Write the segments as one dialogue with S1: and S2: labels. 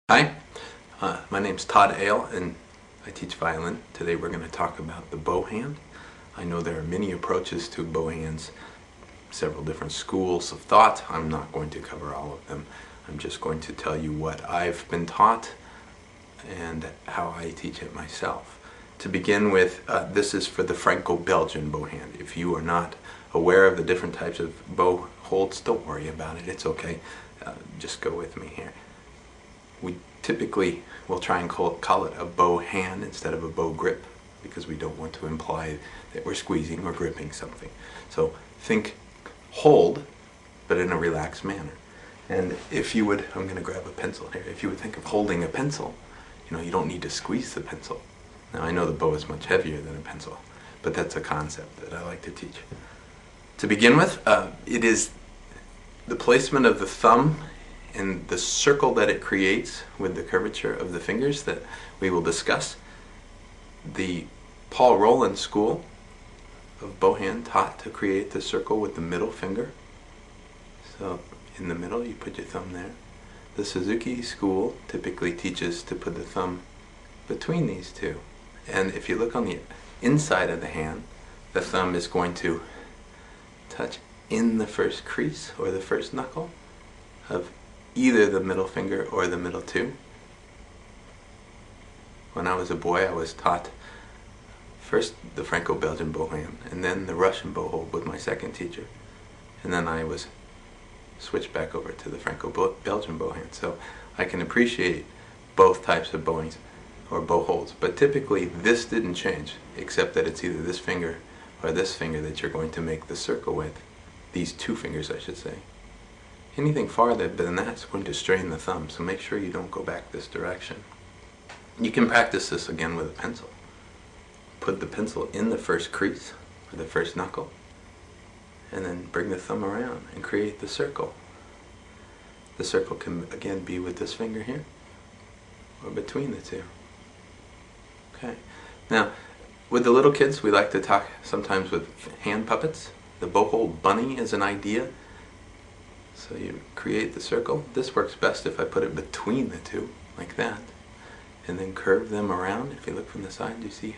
S1: Hi, my name's Todd Ale and I teach violin. Today we're going to talk about the bow hand. I know there are many approaches to bow hands, several different schools of thought. I'm not going to cover all of them. I'm just going to tell you what I've been taught and how I teach it myself. To begin with, this is for the Franco-Belgian bow hand. If you are not aware of the different types of bow holds, don't worry about it. It's okay. Just go with me here. We typically will try and call it a bow hand instead of a bow grip because we don't want to imply that we're squeezing or gripping something. So think hold, but in a relaxed manner. And if you would, I'm going to grab a pencil here, if you would think of holding a pencil, you don't need to squeeze the pencil. Now I know the bow is much heavier than a pencil, but that's a concept that I like to teach. To begin with, it is the placement of the thumb and the circle that it creates with the curvature of the fingers that we will discuss. The Paul Roland school of bow hand taught to create the circle with the middle finger. So in the middle you put your thumb there. The Suzuki school typically teaches to put the thumb between these two. And if you look on the inside of the hand, the thumb is going to touch in the first crease or the first knuckle of either the middle finger or the middle two. When I was a boy, I was taught first the Franco-Belgian bow hand and then the Russian bow hold with my second teacher. And then I was switched back over to the Franco-Belgian bow hand. So I can appreciate both types of bowings or bow holds. But typically this didn't change, except that it's either this finger or this finger that you're going to make the circle with. These two fingers, I should say. Anything farther than that is going to strain the thumb, so make sure you don't go back this direction. You can practice this again with a pencil. Put the pencil in the first crease, or the first knuckle, and then bring the thumb around and create the circle. The circle can again be with this finger here, or between the two. Okay. Now, with the little kids, we like to talk sometimes with hand puppets. The bow hold bunny is an idea. So you create the circle. This works best if I put it between the two, like that. And then curve them around. If you look from the side, do you see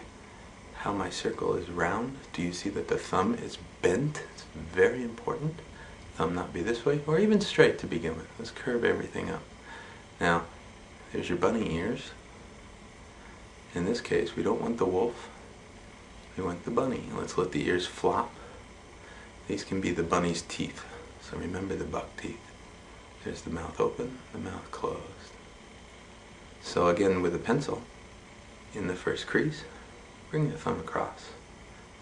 S1: how my circle is round? Do you see that the thumb is bent? It's very important. Thumb not be this way, or even straight to begin with. Let's curve everything up. Now, there's your bunny ears. In this case, we don't want the wolf. We want the bunny. Let's let the ears flop. These can be the bunny's teeth. So remember the buck teeth. There's the mouth open, the mouth closed. So again with a pencil, in the first crease, bring the thumb across.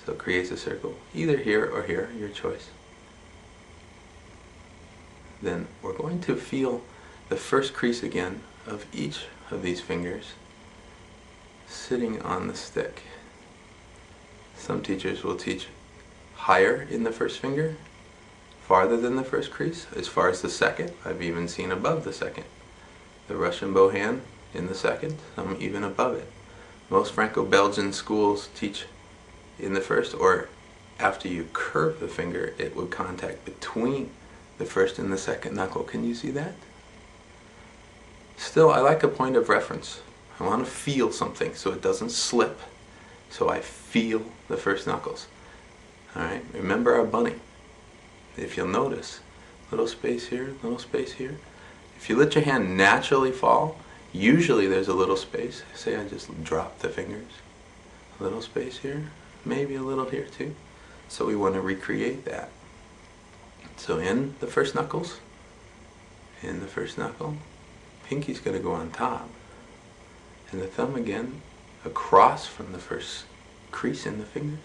S1: So it creates a circle, either here or here, your choice. Then we're going to feel the first crease again of each of these fingers sitting on the stick. Some teachers will teach higher in the first finger, farther than the first crease, as far as the second. I've even seen above the second. The Russian bow hand in the second, some even above it. Most Franco-Belgian schools teach in the first, or after you curve the finger, it would contact between the first and the second knuckle. Can you see that? Still, I like a point of reference. I want to feel something so it doesn't slip. So I feel the first knuckles. Alright, remember our bunny. If you'll notice, little space here, little space here. If you let your hand naturally fall, usually there's a little space. Say I just drop the fingers. A little space here, maybe a little here too. So we want to recreate that. So in the first knuckles, in the first knuckle, pinky's going to go on top. And the thumb again across from the first crease in the fingers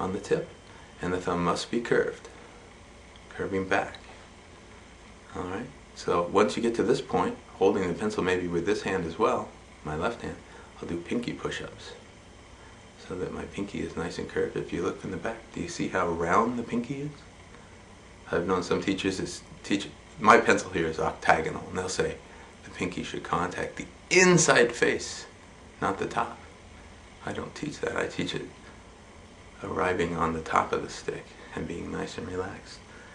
S1: on the tip. And the thumb must be curved. Curving back. Alright, so once you get to this point, holding the pencil maybe with this hand as well, my left hand, I'll do pinky push-ups so that my pinky is nice and curved. If you look from the back, do you see how round the pinky is? I've known some teachers teach, my pencil here is octagonal, and they'll say the pinky should contact the inside face, not the top. I don't teach that. I teach it arriving on the top of the stick and being nice and relaxed.